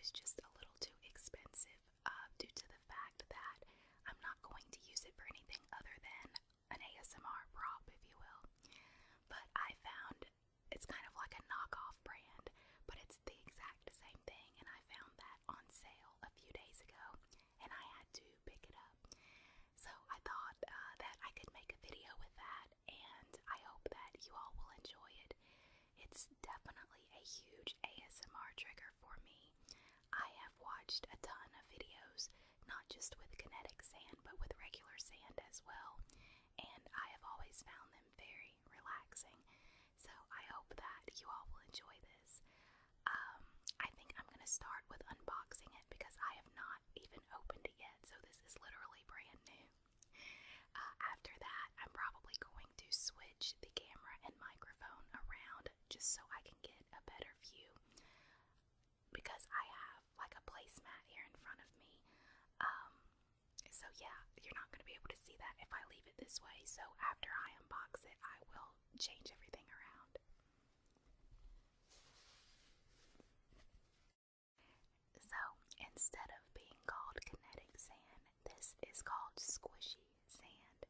was just a little too expensive due to the fact that I'm not going to use it for anything other than an ASMR prop, if you will. But I found it's kind of like a knockoff brand, but it's the exact same thing, and I found that on sale a few days ago, and I had to pick it up. So I thought that I could make a video with that, and I hope that you all will enjoy it. It's definitely a huge ASMR trigger for me. I have watched a ton of videos, not just with kinetic sand, but with regular sand as well, and I have always found them very relaxing. So I hope that you all will enjoy this. I think I'm going to start with unboxing it because I have not even opened it yet, so this is literally brand new. After that, I'm probably going to switch the camera and microphone around just so I can get a better view, because I have like a placemat here in front of me. So yeah, you're not going to be able to see that if I leave it this way. So after I unbox it, I will change everything around. So instead of being called kinetic sand, this is called squishy sand.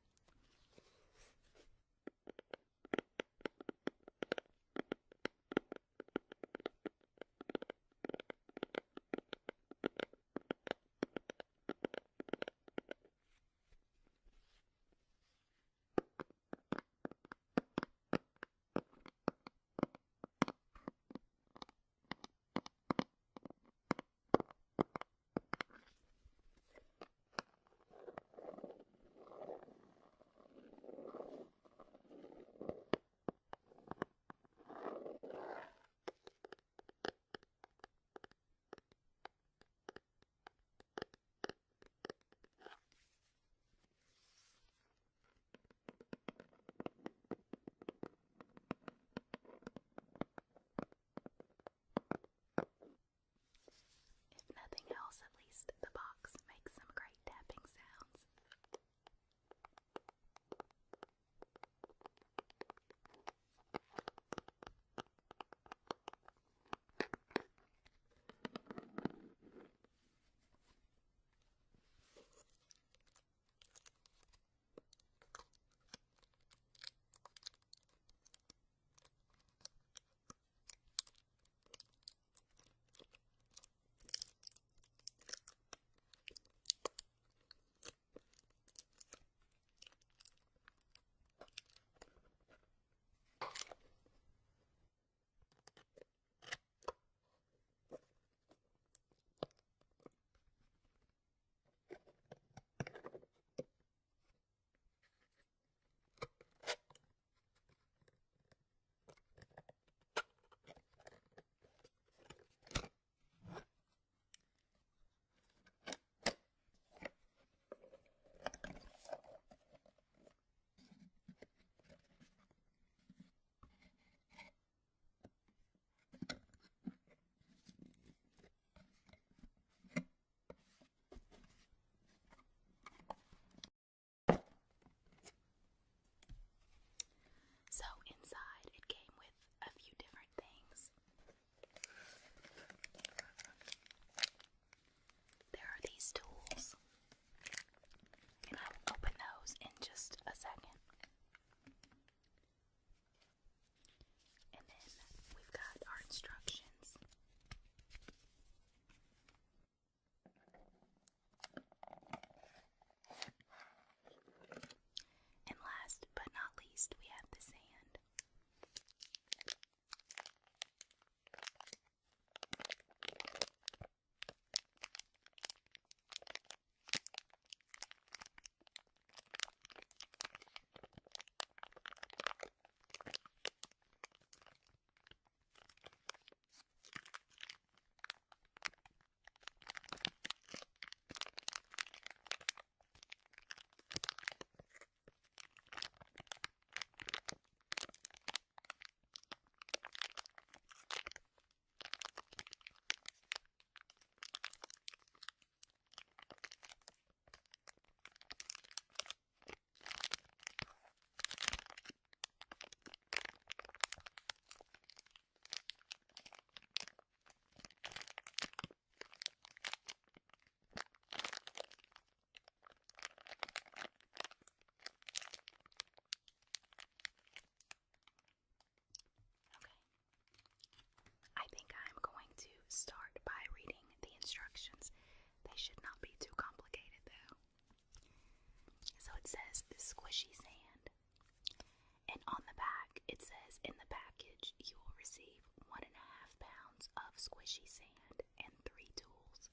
squishy sand and 3 tools.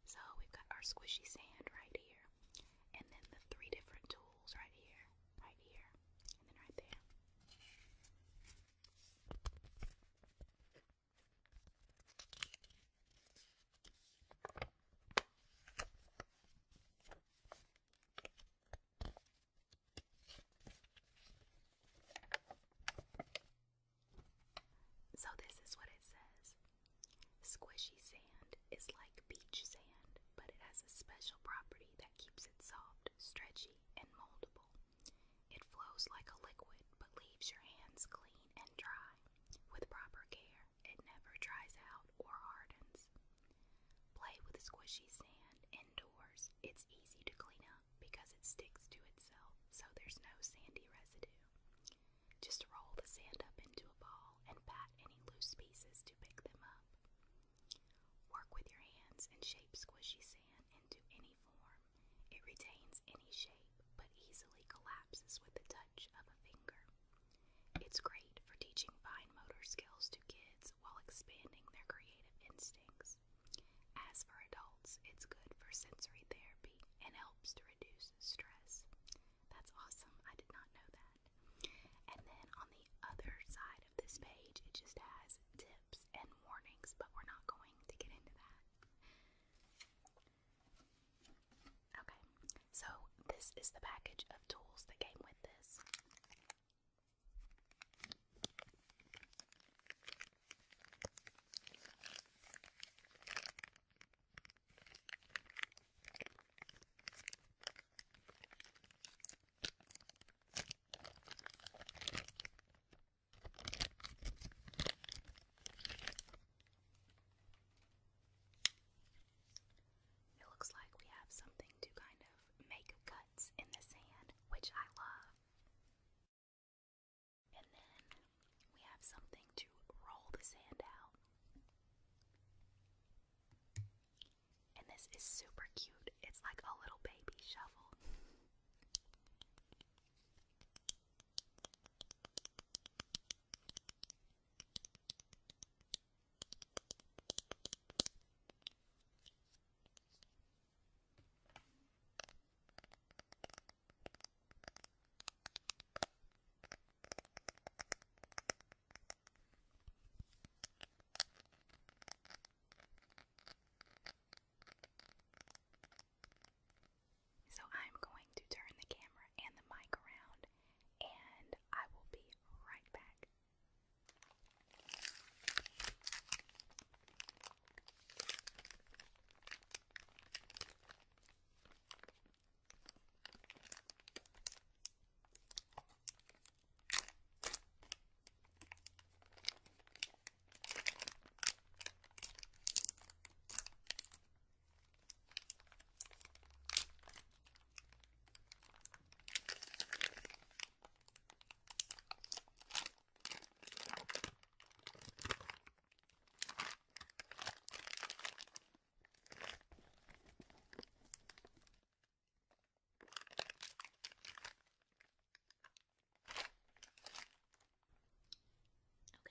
So we've got our squishy sand right here, and then the 3 different tools right here, and then right there. So this is what it says. Squishy sand is like beach sand, but it has a special property that keeps it soft, stretchy, and moldable. It flows like a liquid, but leaves your hands clean and dry. With proper care, it never dries out or hardens. Play with squishy sand indoors. It's easy to clean up because it sticks to itself, so there's no sandy residue. Just roll the sand up into a ball and pat any loose pieces to pick them up. Work with your hands and shape squishy sand into any form. It retains any shape, but easily collapses with the touch of a finger. It's great for teaching fine motor skills to kids while expanding their creative instincts. As for adults, it's good for sensory therapy and helps to reduce stress. That's awesome. I did not know that. And then on the other side of this page, it just has tips and warnings, but we're not going to get into that. Okay, so this is the package of tools that came with this. It looks like we have something to kind of make cuts in the sand, which I love. And then we have something to roll the sand out. And this is super cute. It's like a little baby shovel. So I'm going to turn the camera and the mic around, and I will be right back.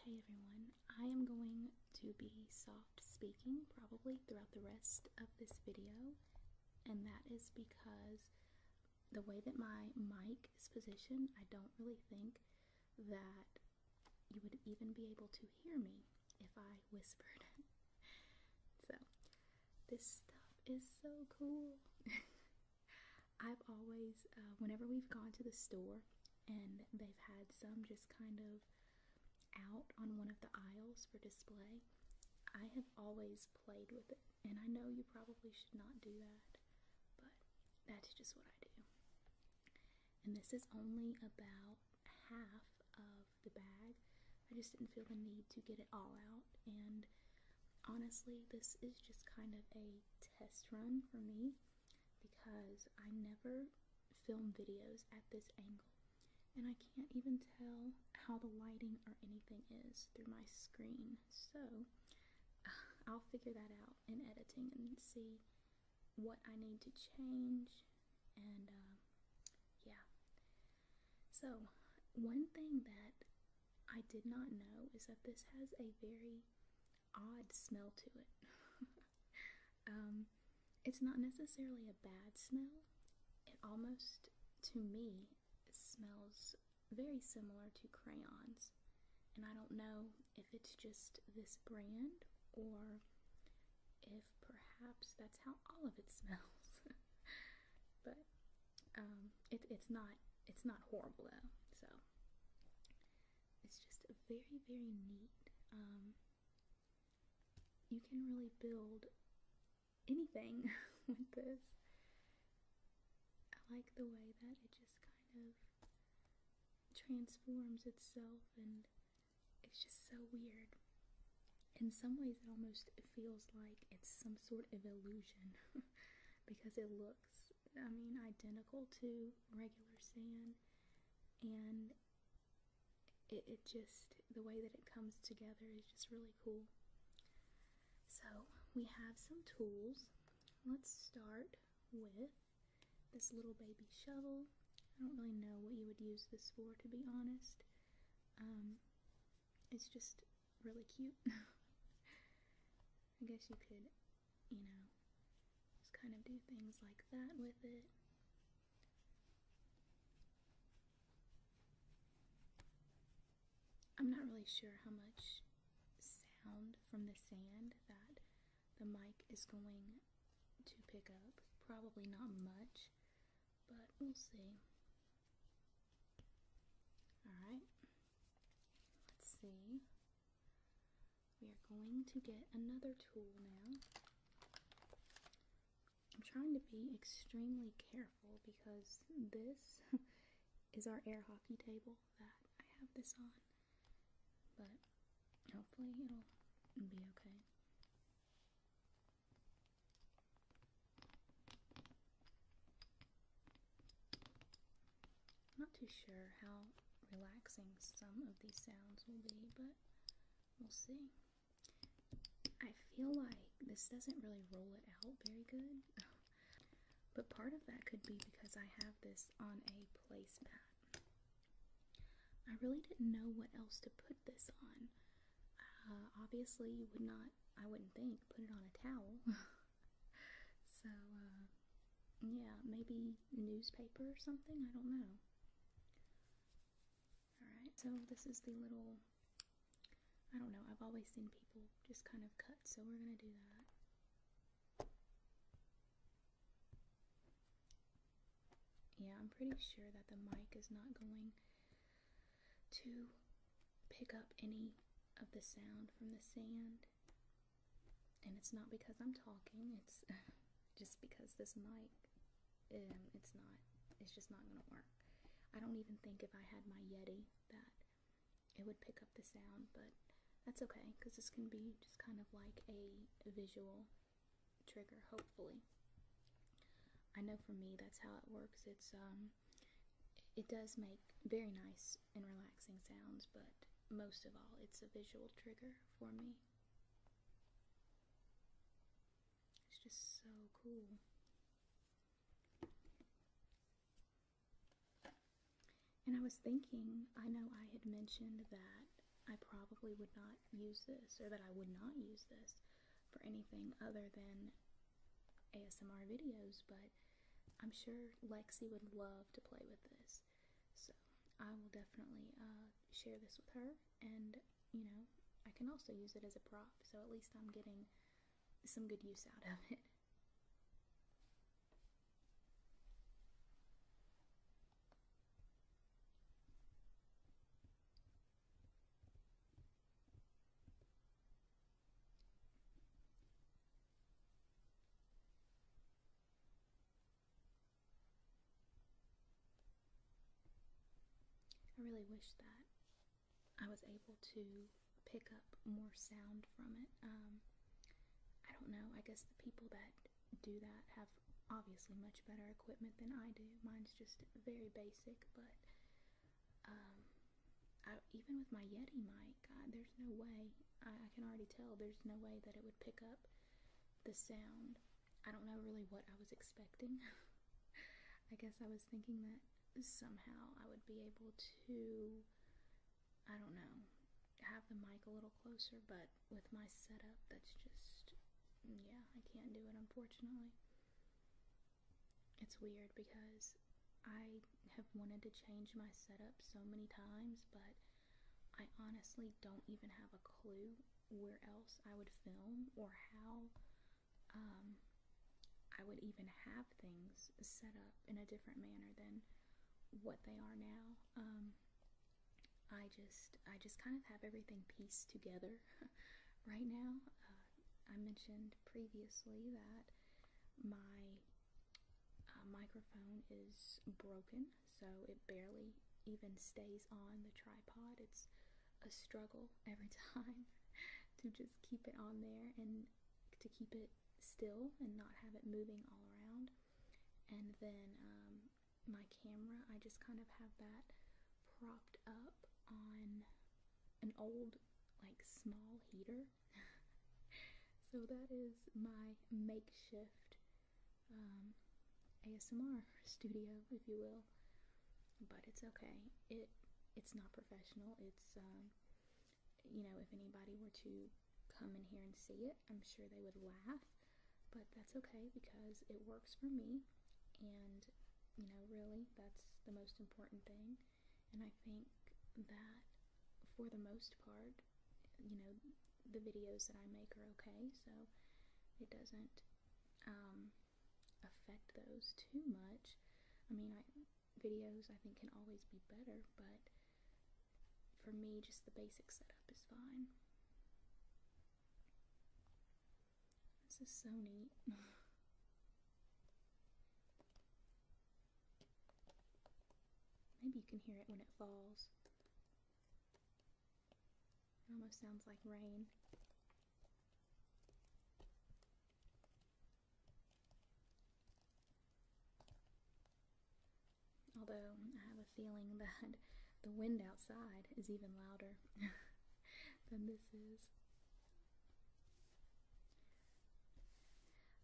Okay everyone, I am going to be soft speaking probably throughout the rest of this video, and that is because the way that my mic is positioned, I don't really think that you would even be able to hear me if I whispered. So, this stuff is so cool. I've always, whenever we've gone to the store and they've had some just kind of out on one of the aisles for display, I have always played with it. And I know you probably should not do that, but that's just what I do. And this is only about half of the bag. I just didn't feel the need to get it all out, and honestly, this is just kind of a test run for me because I never film videos at this angle, and I can't even tell how the lighting or anything is through my screen. So I'll figure that out in editing and see what I need to change. And yeah, so one thing that I did not know is that this has a very odd smell to it. It's not necessarily a bad smell. It almost, to me, smells very similar to crayons. And I don't know if it's just this brand or if perhaps that's how all of it smells. But it's not horrible though. So it's just very, very neat. You can really build anything with this. I like the way that it just kind of transforms itself, and it's just so weird. In some ways it almost feels like it's some sort of illusion because it looks, I mean, identical to regular sand, and it just, the way that it comes together is just really cool. So we have some tools. Let's start with this little baby shovel. I don't really know what you would use this for, to be honest. It's just really cute. I guess you could, you know, just kind of do things like that with it. I'm not really sure how much sound from the sand that the mic is going to pick up. Probably not much, but we'll see. Alright, let's see. We are going to get another tool now. I'm trying to be extremely careful because this is our air hockey table that I have this on, but hopefully it'll be okay. I'm not too sure how relaxing some of these sounds will be, but we'll see. I feel like this doesn't really roll it out very good, but part of that could be because I have this on a placemat. I really didn't know what else to put this on. Obviously you would not, I wouldn't think, put it on a towel. So, yeah, maybe newspaper or something, I don't know. Alright, so this is the little, I don't know, I've always seen people just kind of cut, so we're gonna do that. Yeah, I'm pretty sure that the mic is not going to pick up any of the sound from the sand. And it's not because I'm talking, it's just because this mic, it's just not gonna work. I don't even think if I had my Yeti that it would pick up the sound, but that's okay, because this can be just kind of like a visual trigger, hopefully. I know for me that's how it works. It does make very nice and relaxing sounds, but most of all, it's a visual trigger for me. It's just so cool. And I was thinking, I know I had mentioned that I probably would not use this, or that I would not use this for anything other than ASMR videos, but I'm sure Lexi would love to play with this. So I will definitely share this with her, and you know, I can also use it as a prop, so at least I'm getting some good use out of it. I really wish that I was able to pick up more sound from it. I don't know, I guess the people that do that have obviously much better equipment than I do. Mine's just very basic, but even with my Yeti mic, there's no way, I can already tell there's no way that it would pick up the sound. I don't know really what I was expecting. I guess I was thinking that somehow I would be able to I don't know, have the mic a little closer, but with my setup, that's just, yeah, I can't do it, unfortunately. It's weird because I have wanted to change my setup so many times, but I honestly don't even have a clue where else I would film or how I would even have things set up in a different manner than what they are now. I just kind of have everything pieced together right now. I mentioned previously that my microphone is broken, so it barely even stays on the tripod. It's a struggle every time to just keep it on there and to keep it still and not have it moving all around. And then my camera, I just kind of have that propped up on an old, like, small heater. So that is my makeshift ASMR studio, if you will. But it's okay. It's not professional. It's you know, if anybody were to come in here and see it, I'm sure they would laugh. But that's okay because it works for me, and you know, really, that's the most important thing. And I think that for the most part, you know, the videos that I make are okay, so it doesn't affect those too much. I mean, videos I think can always be better, but for me, just the basic setup is fine. This is so neat. Maybe you can hear it when it falls. It almost sounds like rain. Although I have a feeling that the wind outside is even louder than this is.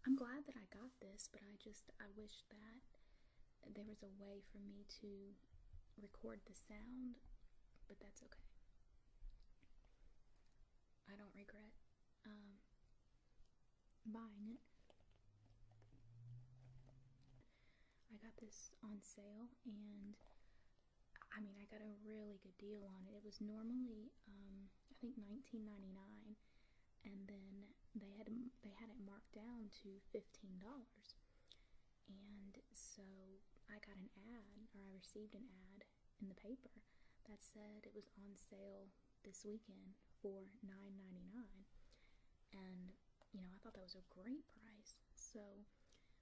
I'm glad that I got this, but I wish that there was a way for me to record the sound, but that's okay. I don't regret buying it. I got this on sale, and I mean, I got a really good deal on it. It was normally I think $19.99, and then they had it marked down to $15. And so I got an ad, or I received an ad in the paper that said it was on sale this weekend for $9.99. And you know, I thought that was a great price. So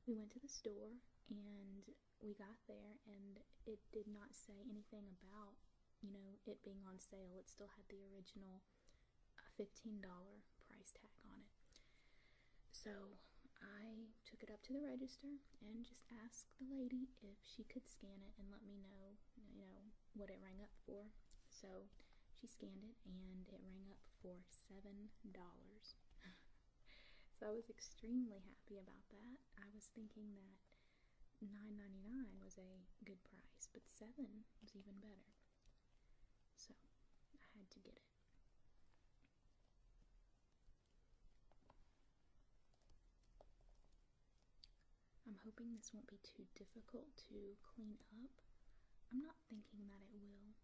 we went to the store and we got there, and it did not say anything about, you know, it being on sale. It still had the original $15 price tag on it. So I took it up to the register and just asked the lady if she could scan it and let me know, you know, what it rang up for. So she scanned it and it rang up for $7. So I was extremely happy about that. I was thinking that $9.99 was a good price, but $7 was even better. So I had to get it. I'm hoping this won't be too difficult to clean up. I'm not thinking that it will.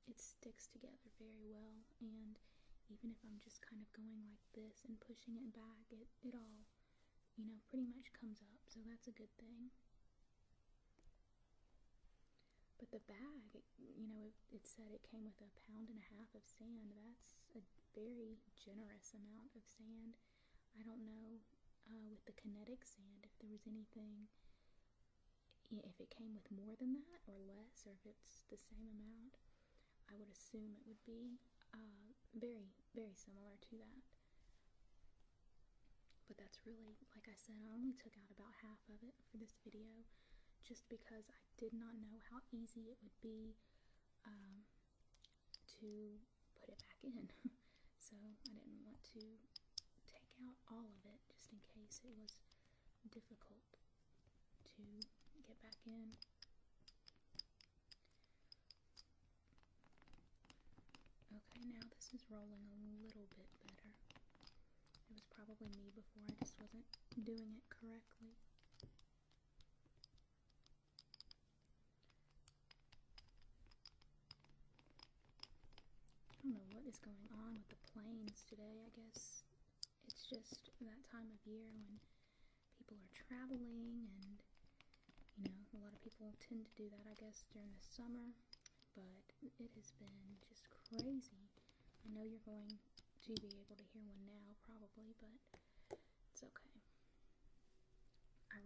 It sticks together very well, and even if I'm just kind of going like this and pushing it back, it all, you know, pretty much comes up, so that's a good thing. But the bag, you know, it said it came with 1.5 pounds of sand. That's a very generous amount of sand. I don't know with the Kinetic sand if there was anything, if it came with more than that or less, or if it's the same amount. I would assume it would be very, very similar to that. But that's really, like I said, I only took out about half of it for this video, just because I did not know how easy it would be to put it back in. So I didn't want to take out all of it, just in case it was difficult to get back in. is rolling a little bit better. It was probably me before, I just wasn't doing it correctly. I don't know what is going on with the planes today. I guess it's just that time of year when people are traveling, and you know, a lot of people tend to do that, I guess, during the summer, but it has been just crazy. I know you're going to be able to hear one now, probably, but it's okay. I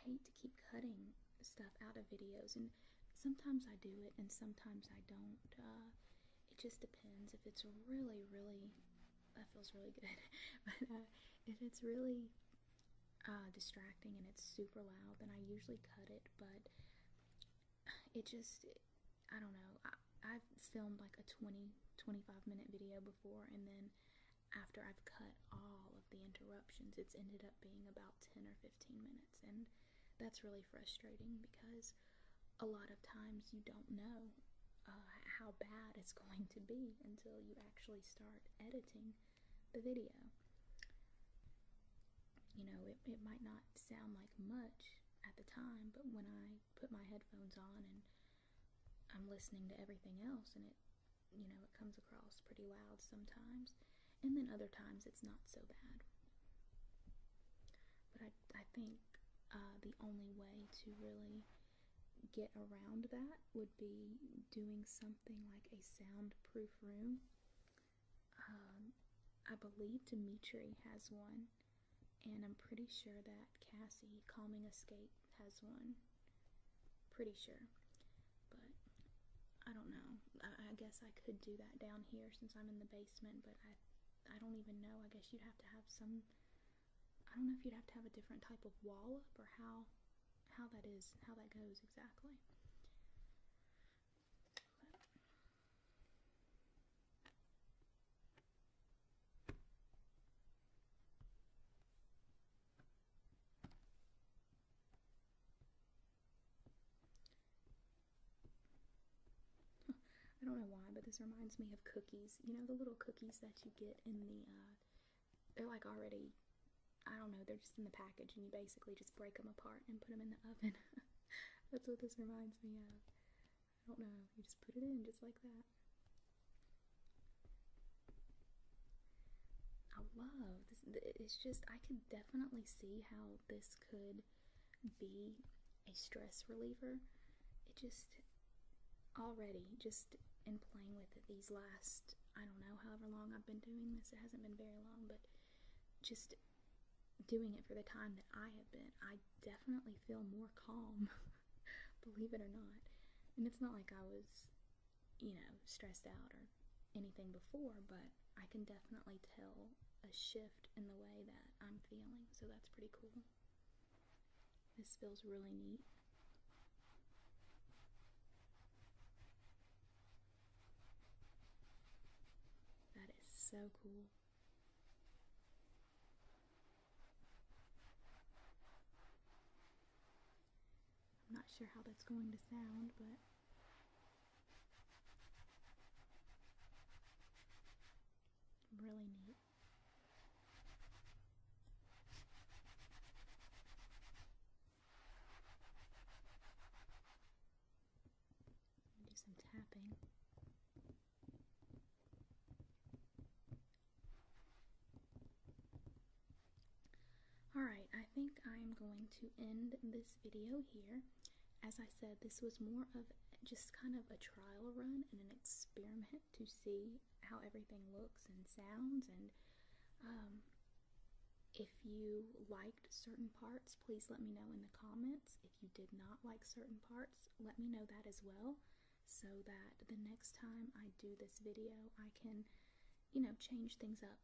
hate to keep cutting stuff out of videos, and sometimes I do it, and sometimes I don't. It just depends. If it's really, that feels really good, but if it's really distracting and it's super loud, then I usually cut it, but it just, I don't know, I've filmed like a 20-25 minute video before, and then after I've cut all of the interruptions, it's ended up being about 10 or 15 minutes, and that's really frustrating because a lot of times you don't know how bad it's going to be until you actually start editing the video. You know, it might not sound like much at the time, but when I put my headphones on and I'm listening to everything else, and it, you know, it comes across pretty loud sometimes, and then other times it's not so bad. But I think the only way to really get around that would be doing something like a soundproof room. I believe Dimitri has one, and I'm pretty sure that Cassie, Calming Escape, has one. Pretty sure. But I don't know. I guess I could do that down here since I'm in the basement, but I don't even know. I guess you'd have to have some, I don't know if you'd have to have a different type of wall up, or how that goes exactly. I don't know why, but this reminds me of cookies. You know, the little cookies that you get in the, they're like already, I don't know, they're just in the package, and you basically just break them apart and put them in the oven. That's what this reminds me of. I don't know, you just put it in just like that. I love this. It's just, I could definitely see how this could be a stress reliever. It just, already, just in playing with it these last, I don't know, however long I've been doing this, it hasn't been very long, but just doing it for the time that I have been, I definitely feel more calm, believe it or not. And it's not like I was, you know, stressed out or anything before, but I can definitely tell a shift in the way that I'm feeling, so that's pretty cool. This feels really neat. That is so cool. I'm not sure how that's going to sound, but really neat. Do some tapping. Alright, I think I'm going to end this video here. As I said, this was more of just kind of a trial run and an experiment to see how everything looks and sounds, and if you liked certain parts, please let me know in the comments. If you did not like certain parts, let me know that as well, so that the next time I do this video, I can, you know, change things up